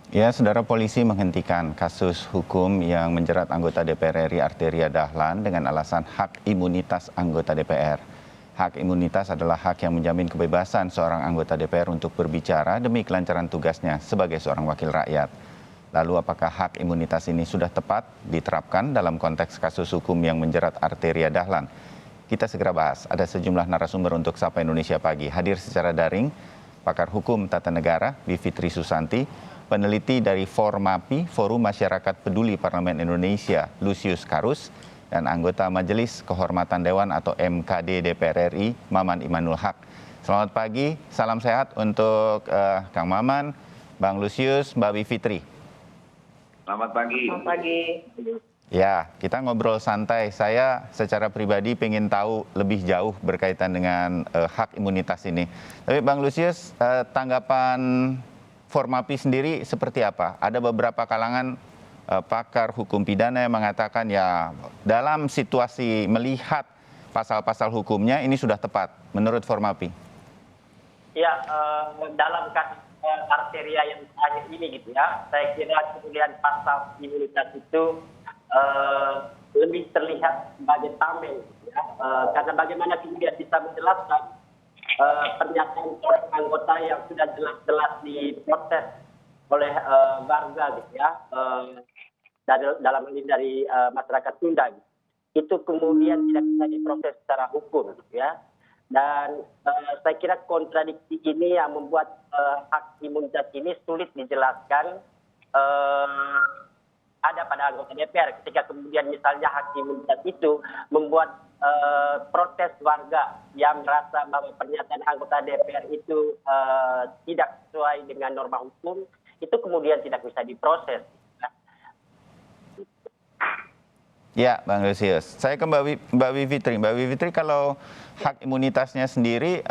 Ya, saudara, polisi menghentikan kasus hukum yang menjerat anggota DPR RI Arteria Dahlan dengan alasan hak imunitas anggota DPR. Hak imunitas adalah hak yang menjamin kebebasan seorang anggota DPR untuk berbicara demi kelancaran tugasnya sebagai seorang wakil rakyat. Lalu apakah hak imunitas ini sudah tepat diterapkan dalam konteks kasus hukum yang menjerat Arteria Dahlan? Kita segera bahas. Ada sejumlah narasumber untuk Sapa Indonesia Pagi. Hadir secara daring, pakar hukum tata negara Bivitri Susanti, peneliti dari Formapi, Forum Masyarakat Peduli Parlemen Indonesia, Lusius Karus, dan anggota Majelis Kehormatan Dewan atau MKD DPR RI, Maman Imanul Haq. Selamat pagi, salam sehat untuk Kang Maman, Bang Lusius, Mbak Bivitri. Selamat pagi. Selamat pagi. Ya, kita ngobrol santai. Saya secara pribadi pengen tahu lebih jauh berkaitan dengan hak imunitas ini. Tapi Bang Lusius, tanggapan Formapi sendiri seperti apa? Ada beberapa kalangan pakar hukum pidana yang mengatakan ya dalam situasi melihat pasal-pasal hukumnya ini sudah tepat menurut Formapi. Ya, dalam kasus Arteria yang terakhir ini gitu ya, saya kira kemudian pasal imunitas itu lebih terlihat sebagai tameng, ya. Karena bagaimana kemudian bisa menjelaskan pernyataan seorang anggota yang sudah jelas-jelas diproses oleh warga gitu ya, dalam hal ini dari masyarakat Sunda gitu. Itu kemudian tidak bisa diproses secara hukum gitu ya. Dan saya kira kontradiksi ini yang membuat hak imunitas ini sulit dijelaskan ada pada anggota DPR ketika kemudian misalnya hak imunitas itu membuat protes warga yang merasa bahwa pernyataan anggota DPR itu tidak sesuai dengan norma hukum, itu kemudian tidak bisa diproses. Ya, Bang Lusius. Saya ke Mbak Bivitri. Mbak Bivitri, kalau hak imunitasnya sendiri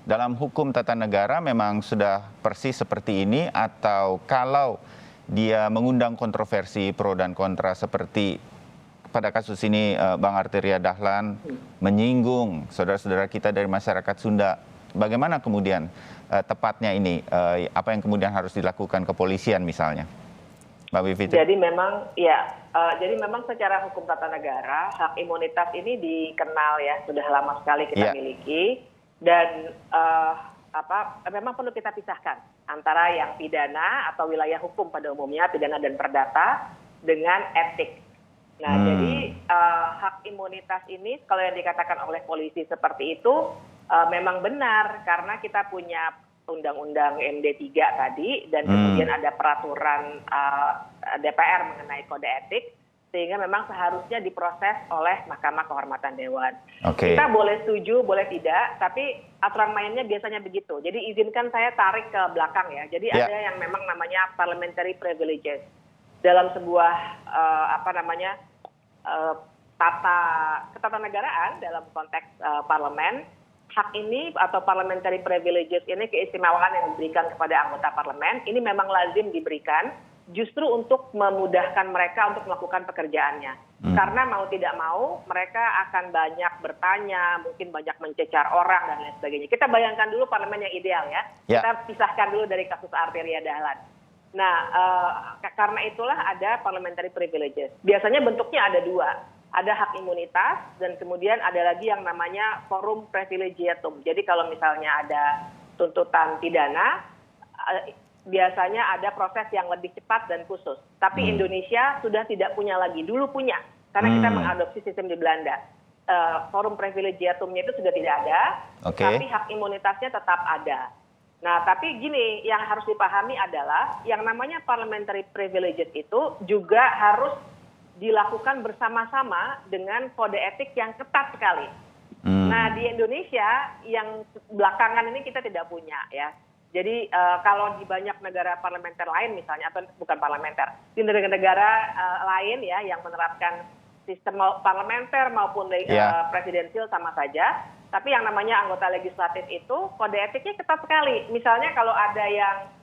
dalam hukum tata negara memang sudah persis seperti ini, atau kalau dia mengundang kontroversi pro dan kontra seperti pada kasus ini Bang Arteria Dahlan menyinggung saudara-saudara kita dari masyarakat Sunda, bagaimana kemudian tepatnya ini, apa yang kemudian harus dilakukan kepolisian misalnya? Mbak Bivitri. Jadi memang secara hukum tata negara hak imunitas ini dikenal ya, sudah lama sekali kita miliki, dan memang perlu kita pisahkan antara yang pidana atau wilayah hukum pada umumnya, pidana dan perdata, dengan etik. Nah, jadi hak imunitas ini kalau yang dikatakan oleh polisi seperti itu memang benar, karena kita punya Undang-Undang MD3 tadi, dan kemudian ada peraturan DPR mengenai kode etik, sehingga memang seharusnya diproses oleh Mahkamah Kehormatan Dewan. Okay. Kita boleh setuju, boleh tidak, tapi aturan mainnya biasanya begitu. Jadi izinkan saya tarik ke belakang ya. Jadi ada yang memang namanya parliamentary privileges dalam sebuah ketatanegaraan dalam konteks parlemen. Hak ini atau parliamentary privileges ini, keistimewaan yang diberikan kepada anggota parlemen, ini memang lazim diberikan justru untuk memudahkan mereka untuk melakukan pekerjaannya. Karena mau tidak mau mereka akan banyak bertanya, mungkin banyak mencecar orang dan lain sebagainya. Kita bayangkan dulu parlemen yang ideal ya. Kita pisahkan dulu dari kasus Arteria Dahlan. Nah, karena itulah ada parliamentary privileges. Biasanya bentuknya ada dua. Ada hak imunitas dan kemudian ada lagi yang namanya forum privilegiatum. Jadi kalau misalnya ada tuntutan pidana, biasanya ada proses yang lebih cepat dan khusus. Tapi Indonesia sudah tidak punya lagi, dulu punya, karena kita mengadopsi sistem di Belanda. Forum privilegiatumnya itu sudah tidak ada, tapi hak imunitasnya tetap ada. Nah, tapi gini, yang harus dipahami adalah yang namanya parliamentary privileges itu juga harus dilakukan bersama-sama dengan kode etik yang ketat sekali. Nah, di Indonesia yang belakangan ini kita tidak punya ya. Jadi kalau di banyak negara parlementer lain misalnya, atau bukan parlementer, di negara-negara lain ya yang menerapkan sistem parlementer maupun presidensial sama saja, tapi yang namanya anggota legislatif itu kode etiknya ketat sekali. Misalnya kalau ada yang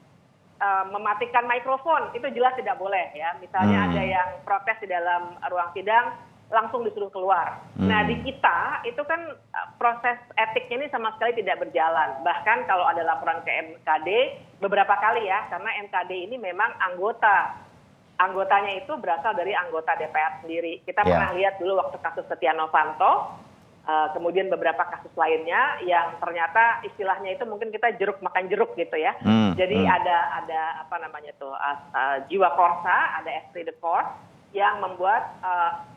mematikan mikrofon, itu jelas tidak boleh ya. Misalnya ada yang protes di dalam ruang sidang, langsung disuruh keluar. Nah di kita itu kan proses etiknya ini sama sekali tidak berjalan. Bahkan kalau ada laporan ke MKD beberapa kali ya, karena MKD ini memang anggotanya itu berasal dari anggota DPR sendiri. Kita pernah lihat dulu waktu kasus Setia Novanto, kemudian beberapa kasus lainnya yang ternyata istilahnya itu mungkin kita jeruk makan jeruk gitu ya. Jadi ada apa namanya tuh jiwa korsa, ada esprit de corps yang membuat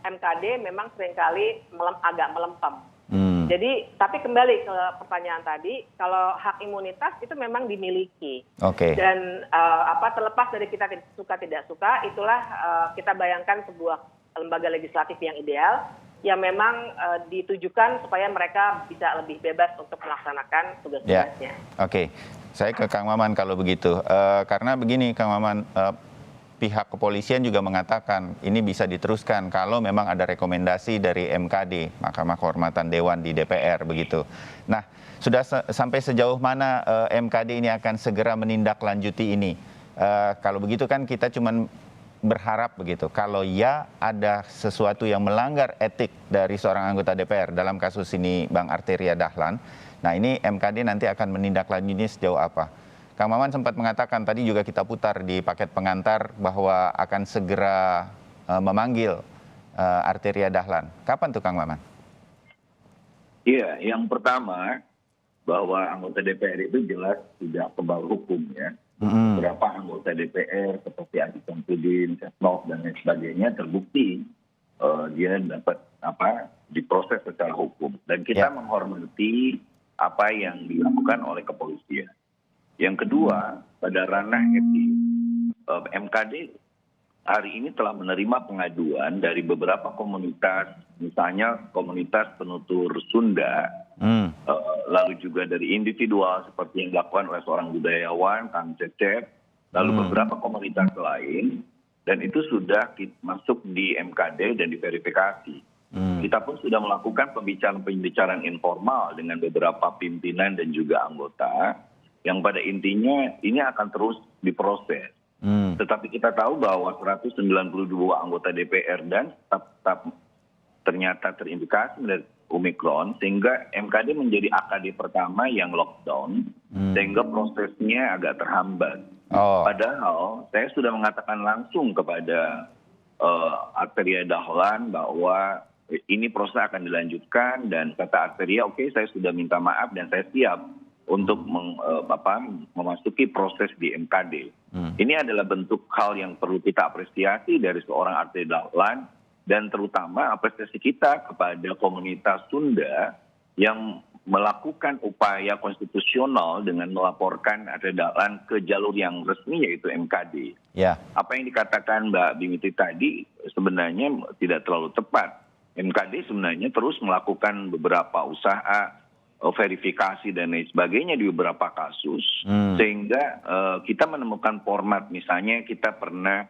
MKD memang seringkali agak melempem. Jadi tapi kembali ke pertanyaan tadi, kalau hak imunitas itu memang dimiliki. Dan terlepas dari kita suka tidak suka, itulah kita bayangkan sebuah lembaga legislatif yang ideal yang memang ditujukan supaya mereka bisa lebih bebas untuk melaksanakan tugas-tugasnya. Saya ke Kang Maman kalau begitu. Karena begini Kang Maman, pihak kepolisian juga mengatakan ini bisa diteruskan kalau memang ada rekomendasi dari MKD, Mahkamah Kehormatan Dewan di DPR begitu. Nah, sudah sampai sejauh mana MKD ini akan segera menindaklanjuti ini? Kalau begitu kan kita cuma berharap begitu. Kalau ya ada sesuatu yang melanggar etik dari seorang anggota DPR dalam kasus ini Bang Arteria Dahlan, nah ini MKD nanti akan menindaklanjuti sejauh apa? Kang Maman sempat mengatakan tadi juga kita putar di paket pengantar bahwa akan segera memanggil Arteria Dahlan. Kapan tuh Kang Maman? Iya, yang pertama bahwa anggota DPR itu jelas tidak kebal hukum ya. Beberapa anggota DPR seperti Adi Samsudin, Setnov dan lain sebagainya terbukti dia dapat diproses secara hukum. Dan kita menghormati apa yang dilakukan oleh kepolisian. Yang kedua, pada ranah etik, MKD hari ini telah menerima pengaduan dari beberapa komunitas, misalnya komunitas penutur Sunda, lalu juga dari individual seperti yang dilakukan oleh seorang budayawan, Kang Cecep, lalu beberapa komunitas lain, dan itu sudah masuk di MKD dan diverifikasi. Kita pun sudah melakukan pembicaraan informal dengan beberapa pimpinan dan juga anggota, yang pada intinya ini akan terus diproses. Tetapi kita tahu bahwa 192 anggota DPR dan tetap ternyata terindikasi dari Omikron, sehingga MKD menjadi AKD pertama yang lockdown, sehingga prosesnya agak terhambat. Padahal saya sudah mengatakan langsung kepada Arteria Dahlan bahwa ini proses akan dilanjutkan, dan kata Arteria, oke, saya sudah minta maaf dan saya siap untuk memasuki proses di MKD. Ini adalah bentuk hal yang perlu kita apresiasi dari seorang Arteria Dahlan, dan terutama apresiasi kita kepada komunitas Sunda yang melakukan upaya konstitusional dengan melaporkan Arteria Dahlan ke jalur yang resmi yaitu MKD. Apa yang dikatakan Mbak Bimiti tadi sebenarnya tidak terlalu tepat. MKD sebenarnya terus melakukan beberapa usaha verifikasi dan lain sebagainya di beberapa kasus, sehingga kita menemukan format, misalnya kita pernah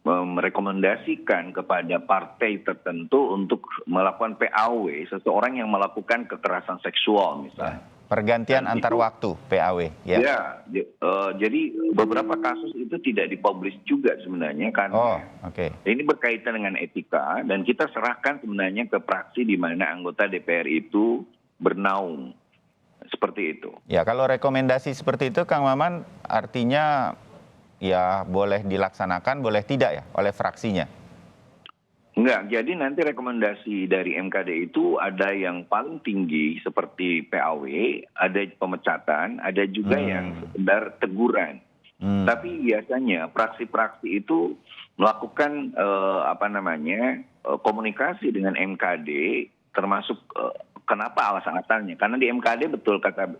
merekomendasikan kepada partai tertentu untuk melakukan PAW seseorang yang melakukan kekerasan seksual misalnya. Pergantian antar waktu PAW. Jadi beberapa kasus itu tidak dipublish juga sebenarnya karena ini berkaitan dengan etika, dan kita serahkan sebenarnya ke praksi di mana anggota DPR itu bernaung, seperti itu. Ya, kalau rekomendasi seperti itu Kang Maman artinya ya boleh dilaksanakan, boleh tidak ya oleh fraksinya? Enggak, jadi nanti rekomendasi dari MKD itu ada yang paling tinggi seperti PAW, ada pemecatan, ada juga yang sekedar teguran. Tapi biasanya praksi-praksi itu melakukan komunikasi dengan MKD, termasuk kenapa alasan-alasannya. Karena di MKD betul kata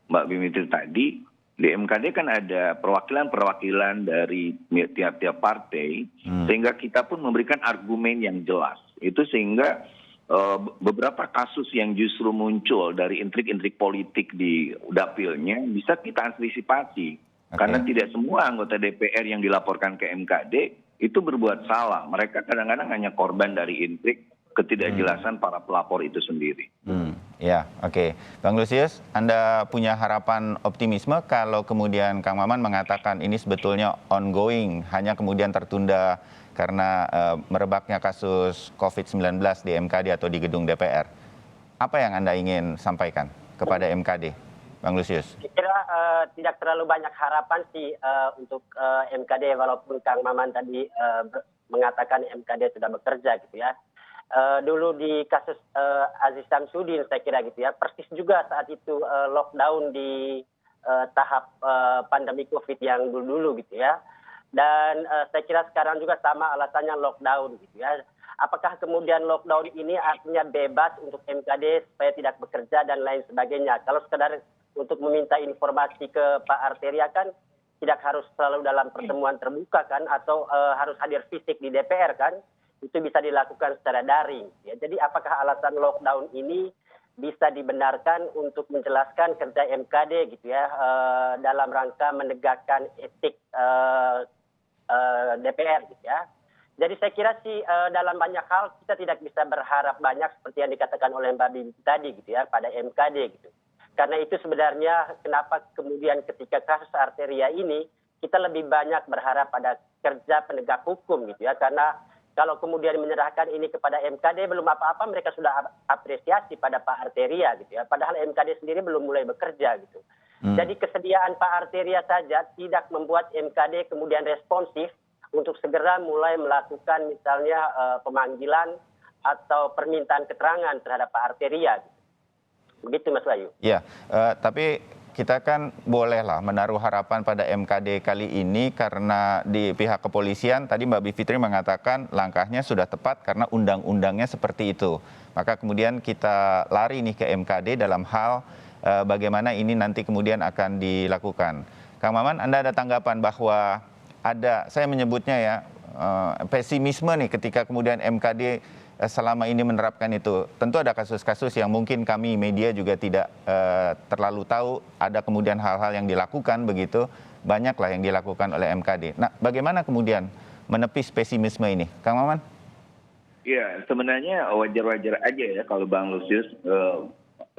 Mbak Bimiti tadi, di MKD kan ada perwakilan dari tiap-tiap partai, sehingga kita pun memberikan argumen yang jelas. Itu sehingga beberapa kasus yang justru muncul dari intrik-intrik politik di dapilnya bisa kita antisipasi. Karena tidak semua anggota DPR yang dilaporkan ke MKD itu berbuat salah. Mereka kadang-kadang hanya korban dari intrik ketidakjelasan para pelapor itu sendiri. Ya, oke. Bang Lusius, Anda punya harapan optimisme kalau kemudian Kang Maman mengatakan ini sebetulnya ongoing, hanya kemudian tertunda karena merebaknya kasus COVID-19 di MKD atau di gedung DPR. Apa yang Anda ingin sampaikan kepada MKD, Bang Lusius? Saya kira tidak terlalu banyak harapan sih untuk MKD, walaupun Kang Maman tadi mengatakan MKD sudah bekerja gitu ya. Dulu di kasus Aziz Samsudin saya kira gitu ya, persis juga saat itu lockdown di tahap pandemi COVID yang dulu gitu ya. Dan saya kira sekarang juga sama alasannya lockdown gitu ya. Apakah kemudian lockdown ini artinya bebas untuk MKD supaya tidak bekerja dan lain sebagainya? Kalau sekedar untuk meminta informasi ke Pak Arteria kan tidak harus selalu dalam pertemuan terbuka kan, atau harus hadir fisik di DPR kan? Itu bisa dilakukan secara daring. Ya. Jadi apakah alasan lockdown ini bisa dibenarkan untuk menjelaskan kerja MKD gitu ya, dalam rangka menegakkan etik DPR gitu ya. Jadi saya kira sih dalam banyak hal kita tidak bisa berharap banyak seperti yang dikatakan oleh Mbak Bibi tadi gitu ya pada MKD gitu. Karena itu sebenarnya kenapa kemudian ketika kasus Arteria ini kita lebih banyak berharap pada kerja penegak hukum gitu ya, karena kalau kemudian menyerahkan ini kepada MKD belum apa-apa mereka sudah apresiasi pada Pak Arteria gitu ya. Padahal MKD sendiri belum mulai bekerja gitu. Jadi kesediaan Pak Arteria saja tidak membuat MKD kemudian responsif untuk segera mulai melakukan misalnya pemanggilan atau permintaan keterangan terhadap Pak Arteria. Begitu Mas Bayu. Ya, tapi kita kan bolehlah menaruh harapan pada MKD kali ini karena di pihak kepolisian tadi Mbak Bivitri mengatakan langkahnya sudah tepat karena undang-undangnya seperti itu. Maka kemudian kita lari nih ke MKD dalam hal bagaimana ini nanti kemudian akan dilakukan. Kang Maman, Anda ada tanggapan bahwa ada, saya menyebutnya ya, pesimisme nih ketika kemudian MKD selama ini menerapkan itu. Tentu ada kasus-kasus yang mungkin kami media juga tidak terlalu tahu, ada kemudian hal-hal yang dilakukan begitu, banyaklah yang dilakukan oleh MKD. Nah, bagaimana kemudian menepis pesimisme ini? Kang Maman? Ya, sebenarnya wajar-wajar aja ya kalau Bang Lusius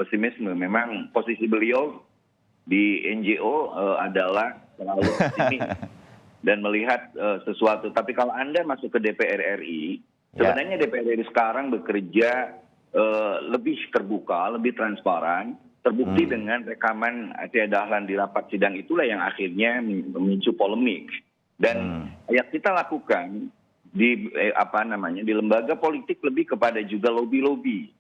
pesimisme. Memang posisi beliau di NGO adalah selalu optimis dan melihat sesuatu. Tapi kalau Anda masuk ke DPR RI, sebenarnya DPR RI sekarang bekerja lebih terbuka, lebih transparan, terbukti dengan rekaman Arteria Dahlan di rapat sidang itulah yang akhirnya memicu polemik. Dan yang kita lakukan di di lembaga politik lebih kepada juga lobby-lobby.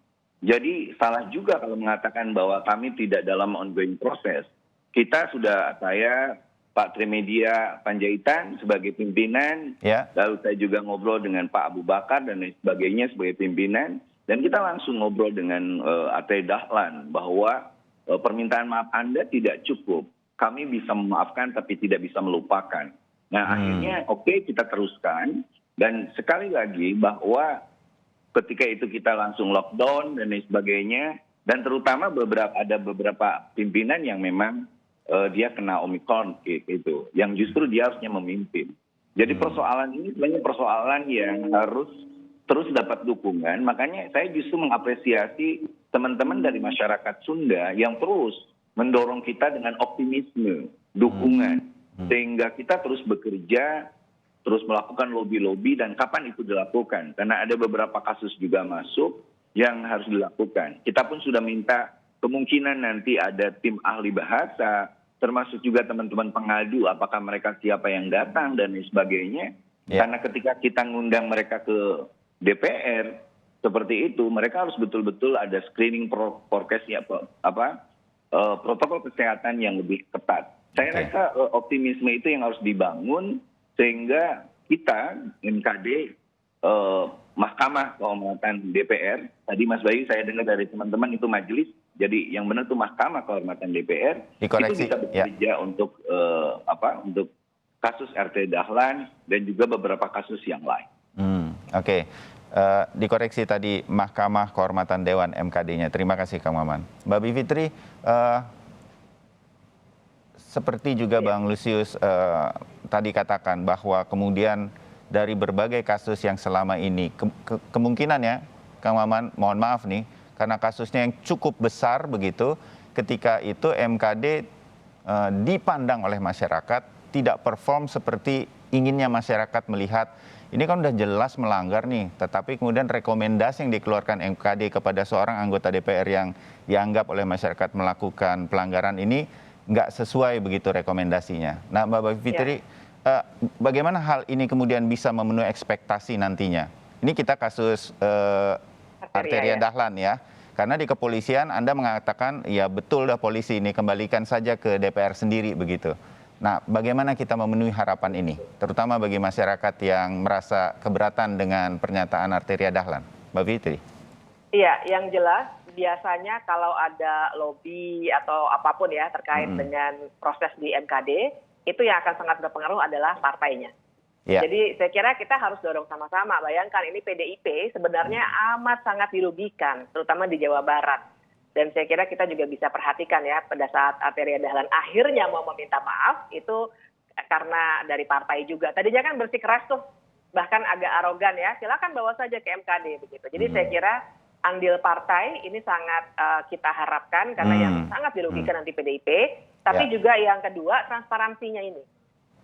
Jadi salah juga kalau mengatakan bahwa kami tidak dalam ongoing proses. Kita sudah, saya Pak Trimedia Panjaitan sebagai pimpinan, lalu saya juga ngobrol dengan Pak Abu Bakar dan lain sebagainya sebagai pimpinan, dan kita langsung ngobrol dengan Arteria Dahlan bahwa permintaan maaf Anda tidak cukup, kami bisa memaafkan tapi tidak bisa melupakan. Nah akhirnya oke, kita teruskan, dan sekali lagi bahwa ketika itu kita langsung lockdown dan lain sebagainya, dan terutama ada beberapa pimpinan yang memang dia kena Omikron gitu, yang justru dia harusnya memimpin. Jadi persoalan ini sebenarnya persoalan yang harus terus dapat dukungan. Makanya saya justru mengapresiasi teman-teman dari masyarakat Sunda yang terus mendorong kita dengan optimisme, dukungan, sehingga kita terus bekerja, terus melakukan lobby-lobby, dan kapan itu dilakukan. Karena ada beberapa kasus juga masuk yang harus dilakukan. Kita pun sudah minta kemungkinan nanti ada tim ahli bahasa, termasuk juga teman-teman pengadu, apakah mereka siapa yang datang dan lain sebagainya. Karena ketika kita ngundang mereka ke DPR seperti itu, mereka harus betul-betul ada screening protokol kesehatan yang lebih ketat. Saya rasa optimisme itu yang harus dibangun sehingga kita MKD, Mahkamah Kehormatan DPR, tadi Mas Bayu saya dengar dari teman-teman itu majelis, jadi yang benar itu Mahkamah Kehormatan DPR, dikoreksi, itu bisa bekerja untuk untuk kasus Arteria Dahlan dan juga beberapa kasus yang lain. Oke. Dikoreksi tadi Mahkamah Kehormatan Dewan MKD-nya. Terima kasih Kang Maman. Mbak Bivitri, seperti juga Bang Lusius tadi katakan bahwa kemudian dari berbagai kasus yang selama ini kemungkinan ya Kang Maman, mohon maaf nih, karena kasusnya yang cukup besar begitu, ketika itu MKD dipandang oleh masyarakat tidak perform seperti inginnya masyarakat melihat. Ini kan udah jelas melanggar nih, tetapi kemudian rekomendasi yang dikeluarkan MKD kepada seorang anggota DPR yang dianggap oleh masyarakat melakukan pelanggaran ini nggak sesuai begitu rekomendasinya. Nah, Mbak Fitri, bagaimana hal ini kemudian bisa memenuhi ekspektasi nantinya? Ini kita kasus Arteria Dahlan ya. Karena di kepolisian Anda mengatakan, ya betul dah polisi ini, kembalikan saja ke DPR sendiri begitu. Nah, bagaimana kita memenuhi harapan ini, terutama bagi masyarakat yang merasa keberatan dengan pernyataan Arteria Dahlan? Mbak Fitri. Iya, yang jelas biasanya kalau ada lobby atau apapun ya terkait dengan proses di MKD, itu yang akan sangat berpengaruh adalah partainya. Ya. Jadi saya kira kita harus dorong sama-sama. Bayangkan ini PDIP sebenarnya amat sangat dirugikan, terutama di Jawa Barat. Dan saya kira kita juga bisa perhatikan ya, pada saat Arteria Dahlan akhirnya mau meminta maaf, itu karena dari partai juga. Tadinya kan bersikeras tuh, bahkan agak arogan ya, silakan bawa saja ke MKD begitu. Jadi saya kira andil partai ini sangat kita harapkan, karena yang sangat dirugikan nanti PDIP. Tapi juga yang kedua, transparansinya ini.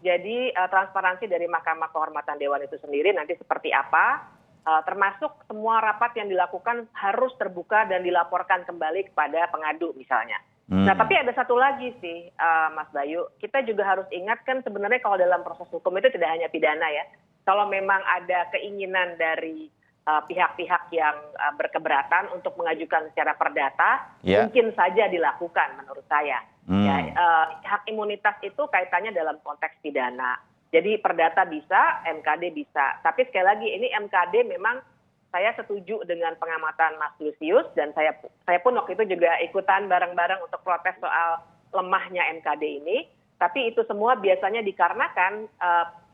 Jadi transparansi dari Mahkamah Kehormatan Dewan itu sendiri nanti seperti apa, termasuk semua rapat yang dilakukan harus terbuka dan dilaporkan kembali kepada pengadu misalnya. Nah, tapi ada satu lagi sih, Mas Bayu, kita juga harus ingat kan sebenarnya kalau dalam proses hukum itu tidak hanya pidana ya. Kalau memang ada keinginan dari pihak-pihak yang berkeberatan untuk mengajukan secara perdata, mungkin saja dilakukan menurut saya. Ya, hak imunitas itu kaitannya dalam konteks pidana. Jadi perdata bisa, MKD bisa. Tapi sekali lagi ini MKD memang saya setuju dengan pengamatan Mas Lusius, dan saya pun waktu itu juga ikutan bareng-bareng untuk protes soal lemahnya MKD ini. Tapi itu semua biasanya dikarenakan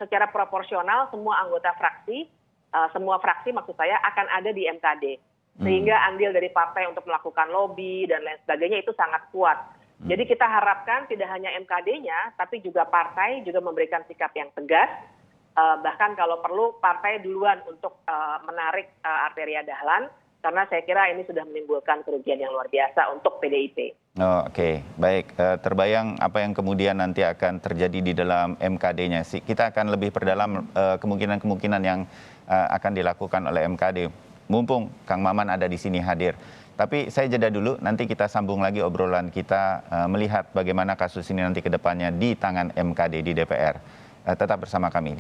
secara proporsional semua anggota fraksi, semua fraksi maksud saya akan ada di MKD. Sehingga andil dari partai untuk melakukan lobby dan lain sebagainya itu sangat kuat. Jadi kita harapkan tidak hanya MKD-nya, tapi juga partai juga memberikan sikap yang tegas. Bahkan kalau perlu partai duluan untuk menarik Arteria Dahlan, karena saya kira ini sudah menimbulkan kerugian yang luar biasa untuk PDIP. Oke, baik. Terbayang apa yang kemudian nanti akan terjadi di dalam MKD-nya. Kita akan lebih perdalam kemungkinan-kemungkinan yang akan dilakukan oleh MKD. Mumpung Kang Maman ada di sini hadir. Tapi saya jeda dulu, nanti kita sambung lagi obrolan kita melihat bagaimana kasus ini nanti ke depannya di tangan MKD di DPR. Tetap bersama kami.